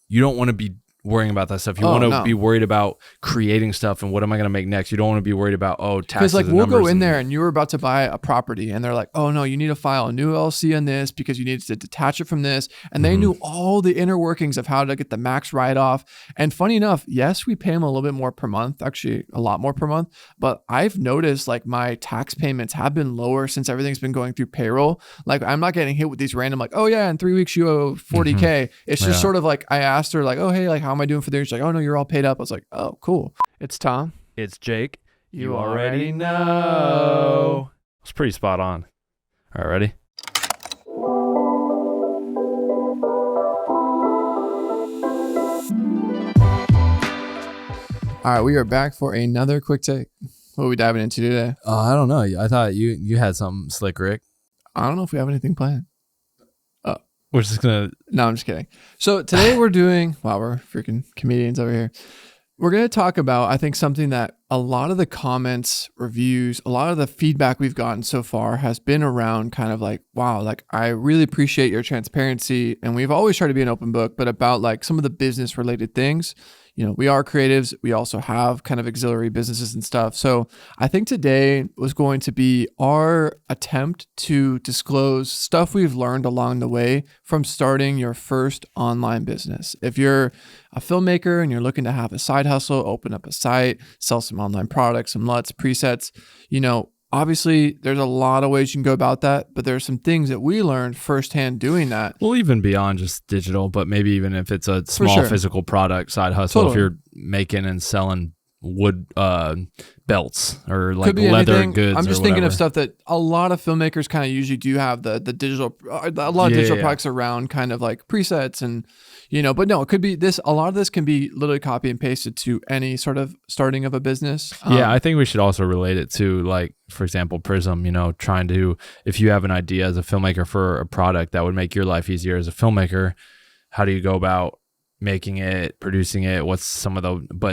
you don't want to be worrying about that stuff. You want to be worried about creating stuff and what am I going to make next? You don't want to be worried about, taxes. Because like we'll go in there and you were about to buy a property and they're like, oh no, you need to file a new LLC on this because you need to detach it from this. And they knew all the inner workings of how to get the max write-off. And funny enough, yes, we pay them a little bit more per month, actually a lot more per month. But I've noticed like my tax payments have been lower since everything's been going through payroll. Like I'm not getting hit with these random like, oh yeah, in 3 weeks you owe 40K. It's just sort of like, I asked her like, oh hey, like how am I doing for this? She's like, oh no, you're all paid up. I was like, oh, cool. It's Tom. It's Jake. You already know. It's pretty spot on. All right, ready? All right, we are back for another quick take. What are we diving into today? I don't know. I thought you had something slick, Rick. I don't know if we have anything planned. We're just going to... No, I'm just kidding. So today we're doing... Wow, we're freaking comedians over here. We're going to talk about, I think, something that a lot of the comments, reviews, a lot of the feedback we've gotten so far has been around kind of like, wow, like I really appreciate your transparency. And we've always tried to be an open book, but about like some of the business related things. You know, we are creatives. We also have kind of auxiliary businesses and stuff. So I think today was going to be our attempt to disclose stuff we've learned along the way from starting your first online business. If you're a filmmaker and you're looking to have a side hustle, open up a site, sell some online products, some LUTs, presets, you know, obviously there's a lot of ways you can go about that, but there's some things that we learned firsthand doing that. Well, even beyond just digital, but maybe even if it's a small physical product side hustle, if you're making and selling wood belts or like leather anything. Goods. I'm just thinking of stuff that a lot of filmmakers kind of usually do have the digital, a lot of digital products around kind of like presets and, you know, but no, it could be this, a lot of this can be literally copy and pasted to any sort of starting of a business. I think we should also relate it to like, for example, Prism, you know, trying to, if you have an idea as a filmmaker for a product that would make your life easier as a filmmaker, how do you go about making it, producing it? What's some of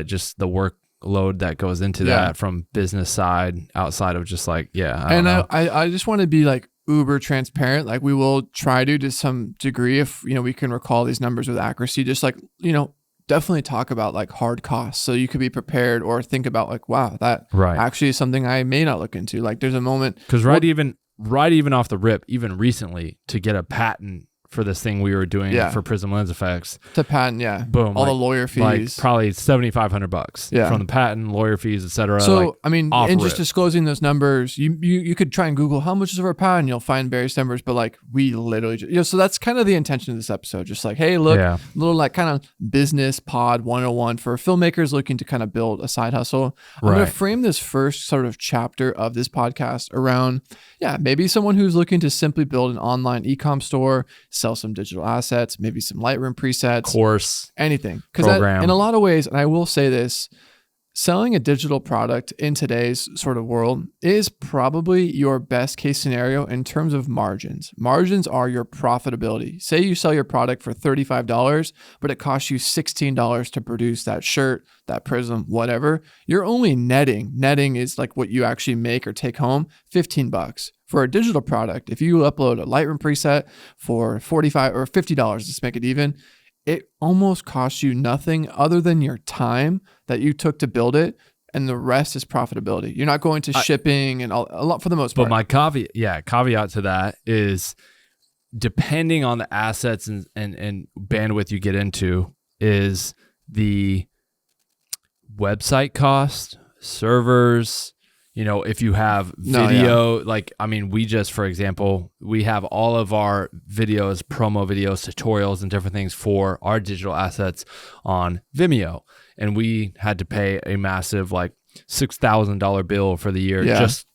just the workload that goes into that from business side outside of just like, I just want to be like uber transparent. Like we will try to some degree if, you know, we can recall these numbers with accuracy, just like, you know, definitely talk about like hard costs. So you could be prepared or think about like, wow, that actually is something I may not look into. Like there's a moment. Cause even off the rip, even recently to get a patent for this thing we were doing for Prism Lens Effects. To patent, boom, all the lawyer fees, like probably $7,500 from the patent, lawyer fees, etc. So like, I mean, and just disclosing those numbers, you could try and Google how much is of our patent, you'll find various numbers, but like we literally, you know, so that's kind of the intention of this episode. Just like, hey, look, little like kind of business pod 101 for filmmakers looking to kind of build a side hustle. I'm going to frame this first sort of chapter of this podcast around, maybe someone who's looking to simply build an online e-com store, sell some digital assets, maybe some Lightroom presets, course, anything. Because in a lot of ways, and I will say this, selling a digital product in today's sort of world is probably your best case scenario in terms of margins. Margins are your profitability. Say you sell your product for $35, but it costs you $16 to produce that shirt, that prism, whatever. You're only netting is like what you actually make or take home, $15. For a digital product, if you upload a Lightroom preset for $45 or $50, let's make it even, it almost costs you nothing other than your time that you took to build it, and the rest is profitability. You're not going to shipping and a lot for the most part. But my caveat to that is, depending on the assets and bandwidth you get into, is the website cost, servers. You know, if you have video, like, I mean, for example, we have all of our videos, promo videos, tutorials, and different things for our digital assets on Vimeo. And we had to pay a massive, like, $6,000 bill for the year just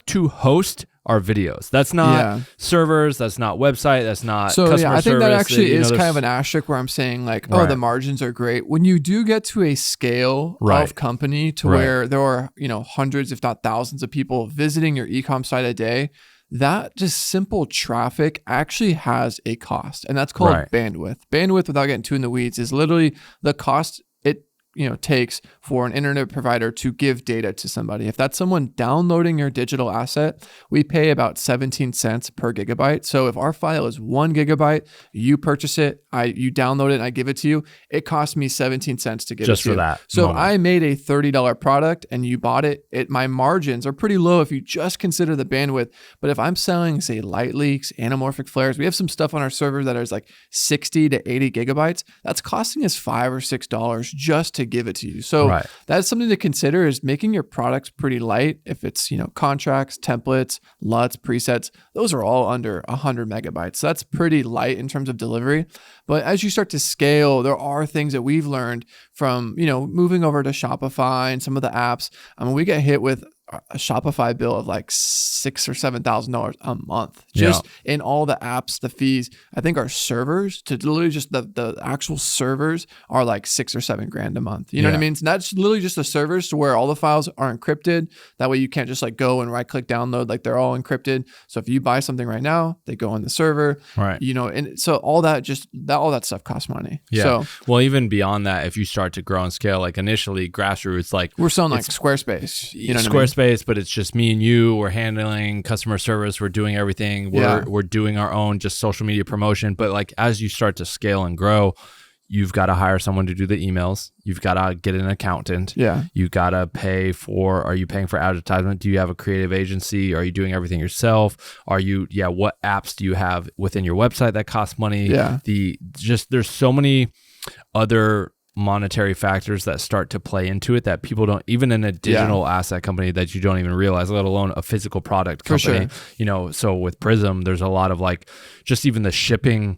to host our videos. That's not servers, that's not website, that's not customer service. I think that actually is kind of an asterisk where I'm saying like, the margins are great. When you do get to a scale of company to where there are, you know, hundreds, if not thousands of people visiting your e-com site a day, that just simple traffic actually has a cost. And that's called bandwidth. Bandwidth, without getting too in the weeds, is literally the cost it takes for an internet provider to give data to somebody. If that's someone downloading your digital asset, we pay about 17 cents per gigabyte. So if our file is 1 gigabyte, you purchase it, you download it, and I give it to you, it costs me 17 cents to give just it to you. for that. So moment. I made a $30 product and you bought it. My margins are pretty low if you just consider the bandwidth. But if I'm selling, say, light leaks, anamorphic flares, we have some stuff on our server that is like 60 to 80 gigabytes. That's costing us $5 or $6 just to give it to you. So that's something to consider, is making your products pretty light. If it's, contracts, templates, LUTs, presets, those are all under 100 megabytes. So that's pretty light in terms of delivery. But as you start to scale, there are things that we've learned from, moving over to Shopify and some of the apps. I mean, we get hit with a Shopify bill of like $6,000 or $7,000 a month, just in all the apps, the fees. I think our servers, to literally just the actual servers, are like $6,000 or $7,000 a month. You know what I mean? So that's literally just the servers, to where all the files are encrypted. That way you can't just like go and right click download, like they're all encrypted. So if you buy something right now, they go on the server, and so all that stuff costs money. Yeah. So, well, even beyond that, if you start to grow and scale, like initially grassroots, like we're selling like Squarespace, what I mean? But it's just me and you. We're handling customer service. We're doing everything. We're doing our own just social media promotion. But like, as you start to scale and grow, you've got to hire someone to do the emails. You've got to get an accountant. Yeah. You've got to are you paying for advertisement? Do you have a creative agency? Are you doing everything yourself? What apps do you have within your website that cost money? Yeah. There's so many other monetary factors that start to play into it that people don't, even in a digital asset company, that you don't even realize, let alone a physical product company. For sure. So with Prism, there's a lot of like, just even the shipping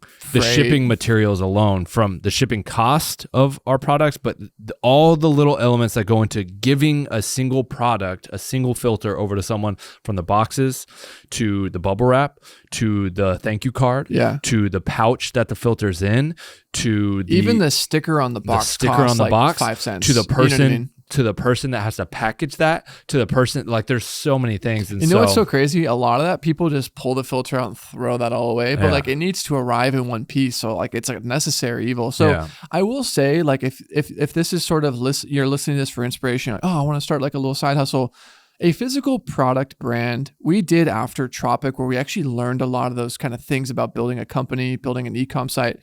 materials alone, from the shipping cost of our products, but all the little elements that go into giving a single product, a single filter over to someone, from the boxes to the bubble wrap to the thank you card to the pouch that the filter's in, to even the sticker on the box, like 5 cents, to the person, you know what I mean? To the person that has to package that, to the person, like there's so many things. And what's so crazy? A lot of that, people just pull the filter out and throw that all away, but like it needs to arrive in one piece. So like it's a necessary evil. So I will say, like, if this is sort of you're listening to this for inspiration, like, oh, I want to start like a little side hustle. A physical product brand we did after Tropic, where we actually learned a lot of those kind of things about building a company, building an e-com site.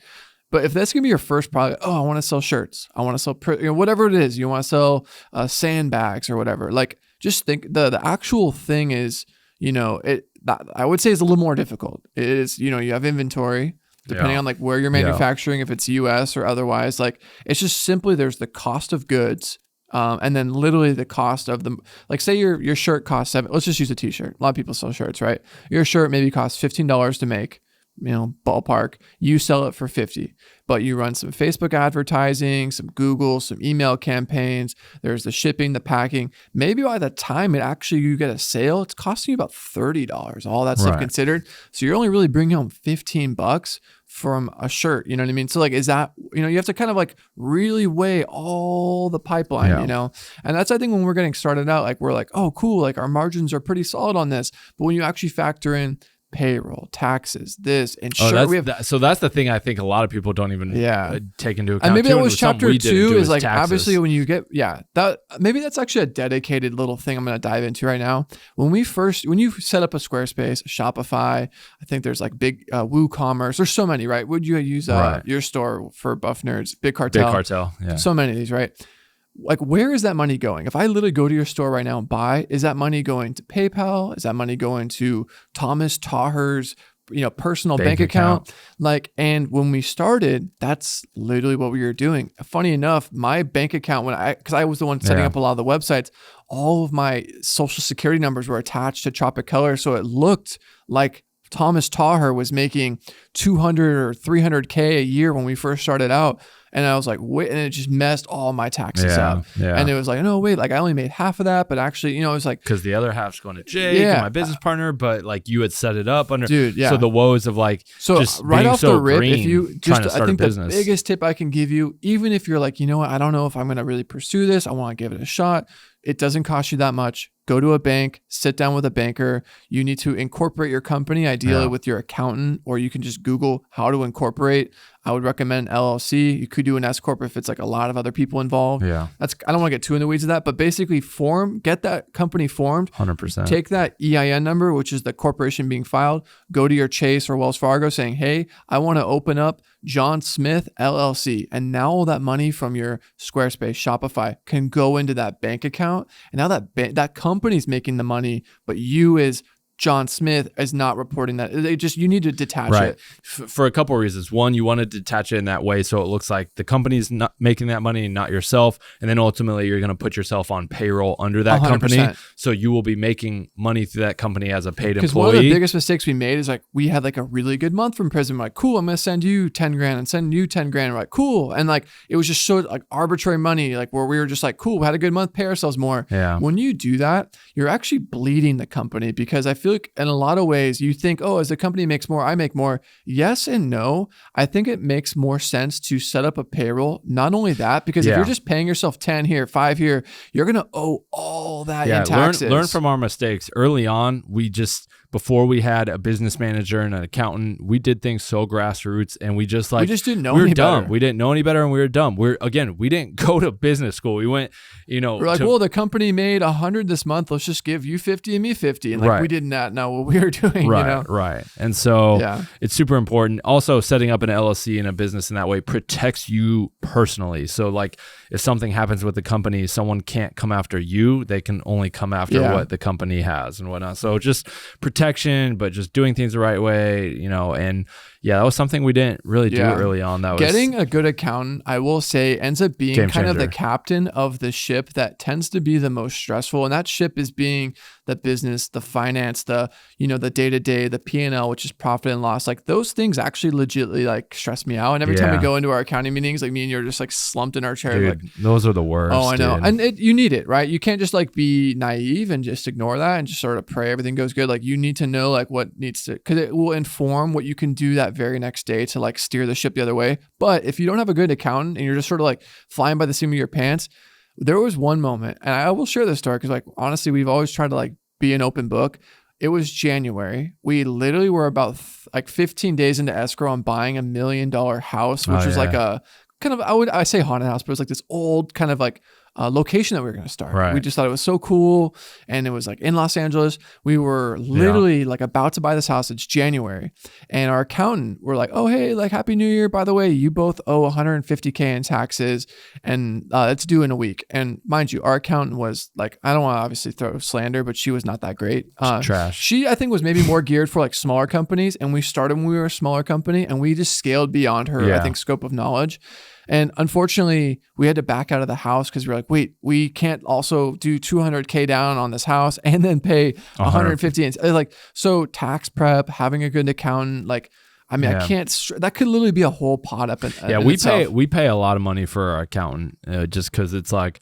But if that's going to be your first product, I want to sell shirts. I want to sell, whatever it is. You want to sell sandbags or whatever. Like, just think the actual thing is, I would say is a little more difficult. It is, you have inventory, depending on like where you're manufacturing, if it's US or otherwise. Like, it's just simply, there's the cost of goods. And then literally the cost of them, like say your shirt costs let's just use a t-shirt. A lot of people sell shirts, right? Your shirt maybe costs $15 to make, ballpark. You sell it for $50, but you run some Facebook advertising, some Google, some email campaigns. There's the shipping, the packing. Maybe by the time you get a sale, it's costing you about $30, all that stuff considered. So you're only really bringing home $15 from a shirt, you know what I mean? So like, is that, you have to kind of like really weigh all the pipeline, and that's, I think, when we're getting started out, like we're like, oh, cool. Like our margins are pretty solid on this. But when you actually factor in payroll, taxes, this, insurance. So that's the thing I think a lot of people don't even take into account. And maybe that was chapter 2 is like, taxes. obviously when you get, maybe that's actually a dedicated little thing I'm going to dive into right now. When you set up a Squarespace, Shopify, I think there's like big WooCommerce, there's so many, right? Would you use your store for Buff Nerds, Big Cartel, so many of these, right? Like, where is that money going? If I literally go to your store right now and buy, is that money going to PayPal? Is that money going to Thomas Taugher's, personal bank account? Like, and when we started, that's literally what we were doing. Funny enough, my bank account, because I was the one setting up a lot of the websites, all of my social security numbers were attached to Tropic Color. So it looked like Thomas Taugher was making 200 or 300K a year when we first started out. And I was like, wait, and it just messed all my taxes up. Yeah. And it was like, no, wait, like I only made half of that, but actually, it was like, because the other half's going to Jake and my business partner, but like you had set it up under. Dude, so the woes of like, just right off the rip, if you just, I think the biggest tip I can give you, even if you're like, I don't know if I'm going to really pursue this, I want to give it a shot. It doesn't cost you that much. Go to a bank, sit down with a banker. You need to incorporate your company, ideally with your accountant, or you can just Google how to incorporate. I would recommend LLC. You could do an S corp if it's like a lot of other people involved. Yeah. I don't want to get too in the weeds of that, but basically get that company formed. 100%. Take that EIN number, which is the corporation being filed, go to your Chase or Wells Fargo saying, hey, I want to open up John Smith LLC. And now all that money from your Squarespace, Shopify can go into that bank account. And now that company's making the money, but you as John Smith is not reporting that. You need to detach it. For a couple of reasons. One, you want to detach it in that way so it looks like the company's not making that money and not yourself. And then ultimately you're going to put yourself on payroll under that 100%. Company. So you will be making money through that company as a paid employee. Because one of the biggest mistakes we made is like we had like a really good month from prison. We're like, cool, I'm going to send you 10 grand and send you 10 grand. We're like, cool. And like it was just so like arbitrary money, like where we were just like, cool, we had a good month, pay ourselves more. Yeah. When you do that, you're actually bleeding the company, because I feel like in a lot of ways you think, oh, as the company makes more, I make more. Yes and no. I think it makes more sense to set up a payroll. Not only that, because if you're just paying yourself 10 here, 5 here, you're going to owe all that in taxes. Learn from our mistakes. Early on, before we had a business manager and an accountant, we did things so grassroots, and we just didn't know any dumb. better. We didn't know any better, and we were dumb. We didn't go to business school. We went, we're like, well, the company made 100 this month. Let's just give you 50 and me 50. And like, we did not know what we were doing, Right. And so it's super important. Also, setting up an LLC and a business in that way protects you personally. So like if something happens with the company, someone can't come after you. They can only come after what the company has and whatnot. So just protection, but just doing things the right way, and that was something we didn't really do early on. That was getting a good accountant, I will say, ends up being kind of the captain of the ship that tends to be the most stressful. And that ship is being the business, the finance, the day-to-day, the P&L, which is profit and loss. Like those things actually legitimately like stress me out. And every time we go into our accounting meetings, like me and you're just like slumped in our chair. Dude, like those are the worst. Oh, I know. Dude. And you need it, right? You can't just like be naive and just ignore that and just sort of pray everything goes good. Like you need to know like what needs to, because it will inform what you can do that very next day to like steer the ship the other way. But if you don't have a good accountant and you're just sort of like flying by the seam of your pants, there was one moment, and I will share this story because like honestly, we've always tried to like be an open book. It was January. We literally were about 15 days into escrow on buying $1 million house, which was like a kind of, I say haunted house, but it was like this old kind of like location that we were going to start. Right. We just thought it was so cool. And it was like in Los Angeles. We were literally like about to buy this house. It's January. And our accountant were like, oh, hey, like Happy New Year. By the way, you both owe $150K in taxes and it's due in a week. And mind you, our accountant was like, I don't want to obviously throw slander, but she was not that great. Trash. She, I think, was maybe more geared for like smaller companies. And we started when we were a smaller company and we just scaled beyond her, I think, scope of knowledge. And unfortunately, we had to back out of the house because we were like, wait, we can't also do $200K down on this house and then pay $150. And like, so tax prep, having a good accountant, like, I mean, I can't, that could literally be a whole pot up. We pay a lot of money for our accountant just because it's like,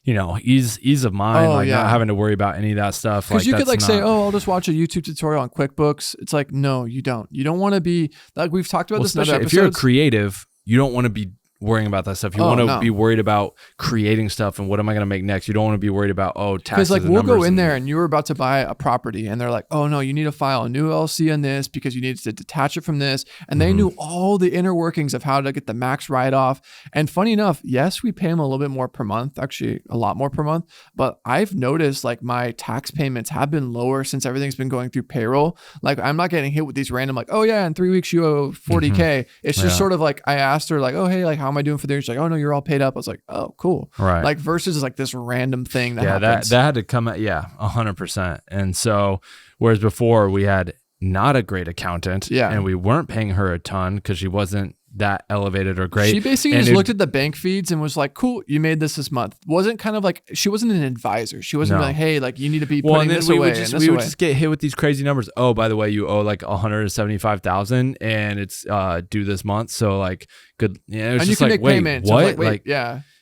ease of mind, not having to worry about any of that stuff. Because you could say, oh, I'll just watch a YouTube tutorial on QuickBooks. It's like, no, you don't. You don't want to be, like we've talked about this in other episodes. If you're a creative, you don't want to be worrying about that stuff. You want to be worried about creating stuff and what am I going to make next. You don't want to be worried about, taxes. Because like we'll go in there and you were about to buy a property and they're like, oh no, you need to file a new LLC on this because you need to detach it from this. And they knew all the inner workings of how to get the max write-off. And funny enough, yes, we pay them a little bit more per month, actually a lot more per month. But I've noticed like my tax payments have been lower since everything's been going through payroll. Like I'm not getting hit with these random like, oh yeah, in 3 weeks you owe 40K. It's just sort of like, I asked her like, oh, hey, like how am I doing for this? She's like, oh no, you're all paid up. I was like, oh, cool. Right. Like versus like this random thing that happens. that had to come at 100%. And so whereas before we had not a great accountant and we weren't paying her a ton because she wasn't that elevated or great. She basically just looked at the bank feeds and was like, cool, you made this month. Wasn't kind of like, she wasn't an advisor. She wasn't like, hey, like you need to be putting this away. We would just get hit with these crazy numbers. Oh, by the way, you owe like 175,000 and it's due this month. So like good. It was and just you can like, make payments. What? Like, wait,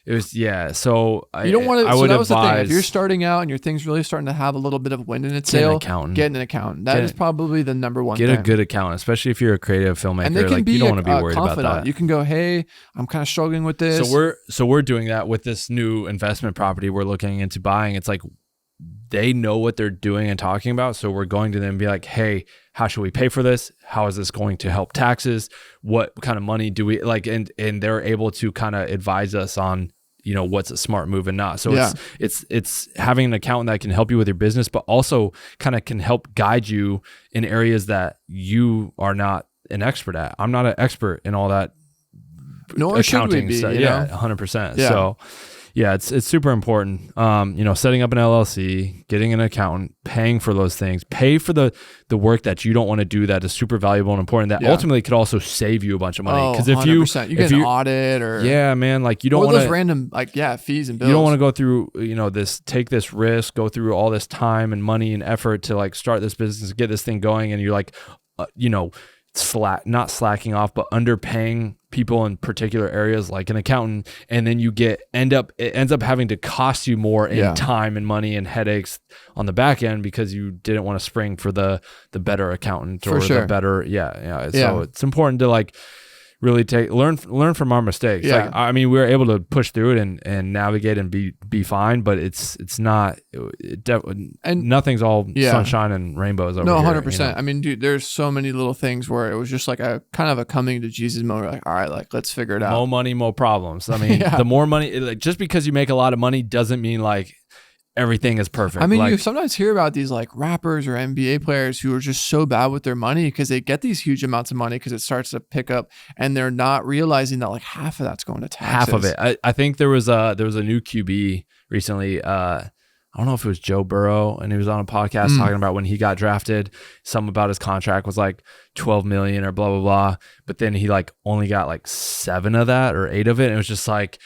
It was, yeah. So you don't want to. I So would that was the thing. If advise you're starting out and your thing's really starting to have a little bit of wind in its get an sail, accountant. get an accountant. That is probably the number one Get thing. a good accountant, especially if you're a creative filmmaker. And they can like be you don't want to be worried about confidant. that. You can go, hey, I'm kind of struggling with this. So we're doing that with this new investment property we're looking into buying. It's like they know what they're doing and talking about. So we're going to them and be like, hey, how should we pay for this? How is this going to help taxes? What kind of money do we like? And they're able to kind of advise us on, you know, what's a smart move and not. So it's having an accountant that can help you with your business, but also kind of can help guide you in areas that you are not an expert at. I'm not an expert in all that Nor accounting should we be, stuff. you Yeah, know? 100%. Yeah. So yeah, it's super important. You know, setting up an LLC, getting an accountant, paying for those things, pay for the work that you don't want to do that is super valuable and important that ultimately could also save you a bunch of money. Because if you get an audit or man, like you don't want those to random fees and bills. You don't want to go through, you know, take this risk, go through all this time and money and effort to like start this business, get this thing going, and you're like, you know, not slacking off, but underpaying people in particular areas like an accountant, and then it ends up having to cost you more in time and money and headaches on the back end because you didn't want to spring for the better accountant or the better so it's important to like really learn from our mistakes. Like, I mean, we were able to push through it and navigate and be fine, but it's not, and nothing's all sunshine and rainbows over here. 100%. You know? I mean, dude, there's so many little things where it was just like a kind of a coming to Jesus moment. Like, all right, like let's figure it out. More money, more problems. I mean, the more money, like, just because you make a lot of money doesn't mean like everything is perfect. I mean, like, you sometimes hear about these like rappers or NBA players who are just so bad with their money because they get these huge amounts of money because it starts to pick up and they're not realizing that like half of that's going to taxes. Half of it. I think there was a new QB recently. I don't know if it was Joe Burrow, and he was on a podcast talking about when he got drafted, something about his contract was like 12 million or blah, blah, blah. But then he like only got like 7 of that or 8 of it. And it was just like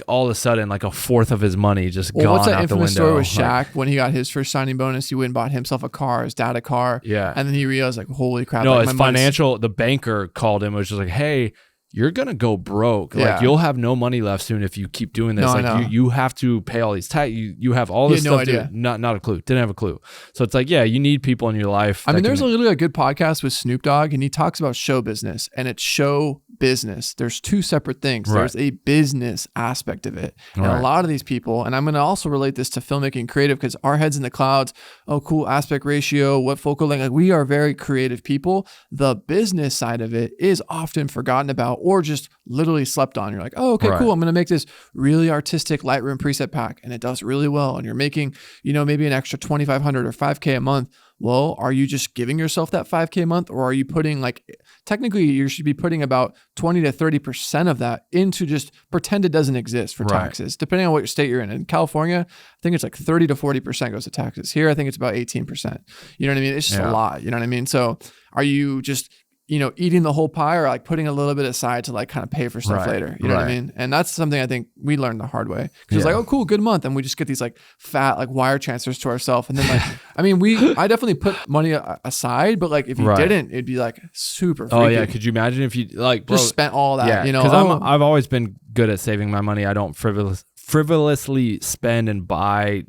all of a sudden, like a fourth of his money just gone what's that out the infamous window. story with Shaq when he got his first signing bonus? He went and bought himself a car, his dad a car. Yeah. And then he realized like, holy crap. No, like, his financial, the banker called him. It was just like, hey, you're going to go broke. Like you'll have no money left soon if you keep doing this. No, like you have to pay all these tax. You have all this stuff. Not a clue. Didn't have a clue. So it's like, yeah, you need people in your life. I mean, there's literally a good podcast with Snoop Dogg and he talks about show business, and it's show business. There's 2 separate things. There's a business aspect of it. And a lot of these people, and I'm going to also relate this to filmmaking creative because our heads in the clouds, oh, cool aspect ratio, what focal length, like we are very creative people. The business side of it is often forgotten about or just literally slept on. You're like, oh, okay, cool. I'm going to make this really artistic Lightroom preset pack and it does really well. And you're making, you know, maybe an extra 2,500 or 5K a month. Well, are you just giving yourself that 5K a month, or are you putting like, technically you should be putting about 20 to 30% of that into just pretend it doesn't exist for taxes, depending on what state you're in. In California, I think it's like 30 to 40% goes to taxes. Here, I think it's about 18%. You know what I mean? It's just a lot. You know what I mean? So are you just, you know, eating the whole pie or like putting a little bit aside to like kind of pay for stuff later? You know what I mean? And that's something I think we learned the hard way. Cause it's like, oh, cool, good month. And we just get these like fat, like wire transfers to ourselves. And then like, I mean, I definitely put money aside, but like if you didn't, it'd be like super freaky. Oh yeah. Could you imagine if you like just spent all that, you know? Cause I've always been good at saving my money. I don't frivolously spend and buy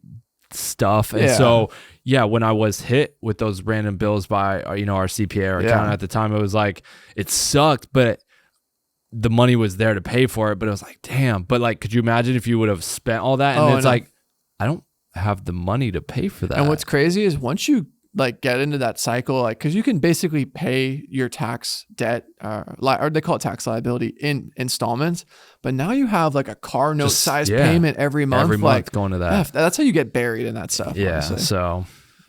stuff. And so when I was hit with those random bills by, you know, our CPA or accountant at the time, it was like, it sucked, but the money was there to pay for it. But it was like, damn. But like, could you imagine if you would have spent all that? And it's like, I don't have the money to pay for that. And what's crazy is once you like get into that cycle, like, cause you can basically pay your tax debt, or they call it tax liability in installments, but now you have like a car note size payment every month. Every month like, going to that. That's how you get buried in that stuff. Yeah. Honestly. So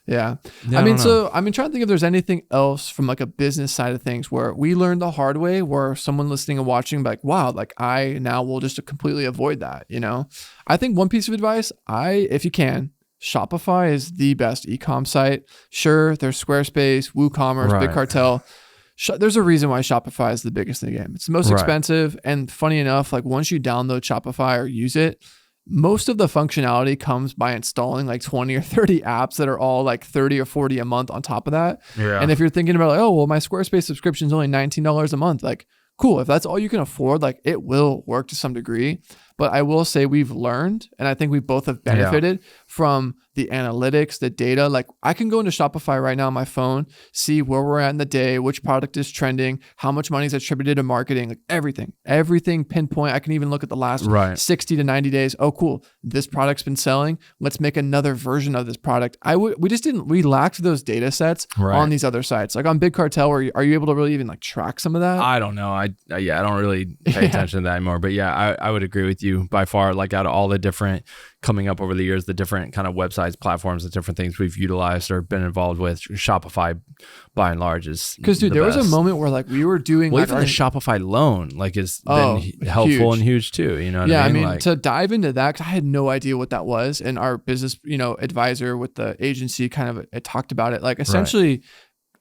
yeah. I mean, trying to think if there's anything else from like a business side of things where we learned the hard way, where someone listening and watching, like, wow, like I now will just completely avoid that. You know, I think one piece of advice, if you can, Shopify is the best e-com site. Sure, there's Squarespace, WooCommerce, Big Cartel. There's a reason why Shopify is the biggest in the game. It's the most expensive. And funny enough, like once you download Shopify or use it, most of the functionality comes by installing like 20 or 30 apps that are all like 30 or 40 a month on top of that. Yeah. And if you're thinking about like, oh, well, my Squarespace subscription is only $19 a month, like, cool. If that's all you can afford, like it will work to some degree. but I will say we've learned, and I think we both have benefited from the analytics, the data. Like I can go into Shopify right now on my phone, see where we're at in the day, which product is trending, how much money is attributed to marketing, like everything pinpoint. I can even look at the last 60 to 90 days. Oh, cool. This product's been selling. Let's make another version of this product. We lacked those data sets on these other sites. Like on Big Cartel, are you able to really even like track some of that? I don't know. I don't really pay attention to that anymore, but yeah, I would agree with you by far. Like out of all the different coming up over the years, the different kind of websites, platforms, the different things we've utilized or been involved with, Shopify by and large is because dude, there was a moment where like we were doing even the Shopify loan like has been helpful and huge too. You know what I mean? To dive into that, because I had no idea what that was, and our business advisor with the agency kind of it talked about it. Like essentially,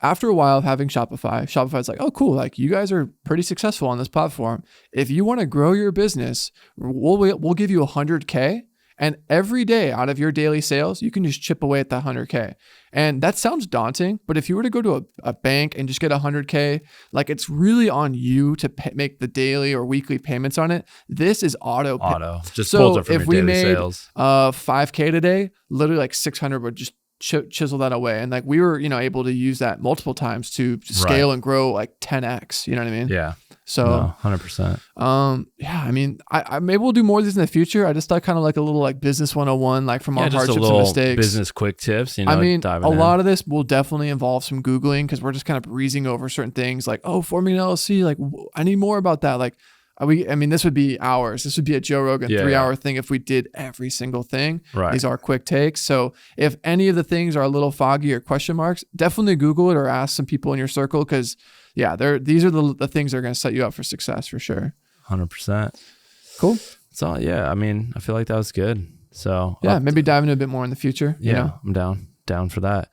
after a while of having Shopify's like, oh cool, like you guys are pretty successful on this platform. If you want to grow your business, we'll give you $100K. And every day out of your daily sales, you can just chip away at that $100K. And that sounds daunting, but if you were to go to a bank and just get $100K, like it's really on you to make the daily or weekly payments on it. This is auto. Just pulls it from your daily sales. If we made $5K today, literally like 600 would just chisel that away. And like we were, able to use that multiple times to scale and grow like 10x. You know what I mean? Yeah. So 100%. I mean, I maybe we'll do more of these in the future. I just thought kind of like a little like business 101, like from our hardships and mistakes. Business quick tips. I mean, a lot of this will definitely involve some Googling because we're just kind of breezing over certain things like, forming an LLC. Like I need more about that. Like this would be hours. This would be a Joe Rogan 3-hour thing if we did every single thing. Right. These are quick takes. So if any of the things are a little foggy or question marks, definitely Google it or ask some people in your circle because these are the things that are going to set you up for success for sure. 100%. Cool. So I mean, I feel like that was good. So maybe dive into a bit more in the future. I'm down for that.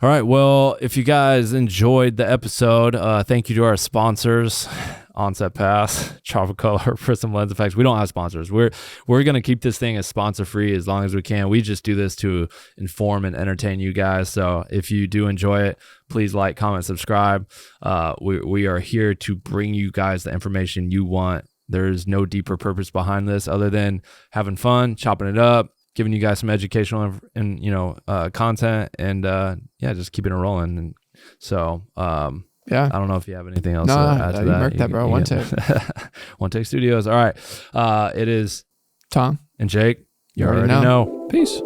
All right. Well, if you guys enjoyed the episode, thank you to our sponsors, Onset Pass, Travel Color, Prism Lens Effects. We don't have sponsors. We're going to keep this thing as sponsor free as long as we can. We just do this to inform and entertain you guys. So if you do enjoy it, please like, comment, subscribe. We are here to bring you guys the information you want. There's no deeper purpose behind this other than having fun, chopping it up, giving you guys some educational and content, and just keeping it rolling. And so I don't know if you have anything else to add to that. You marked that, bro. One Take. One Take Studios. All right. It is Tom and Jake. You already know. Peace.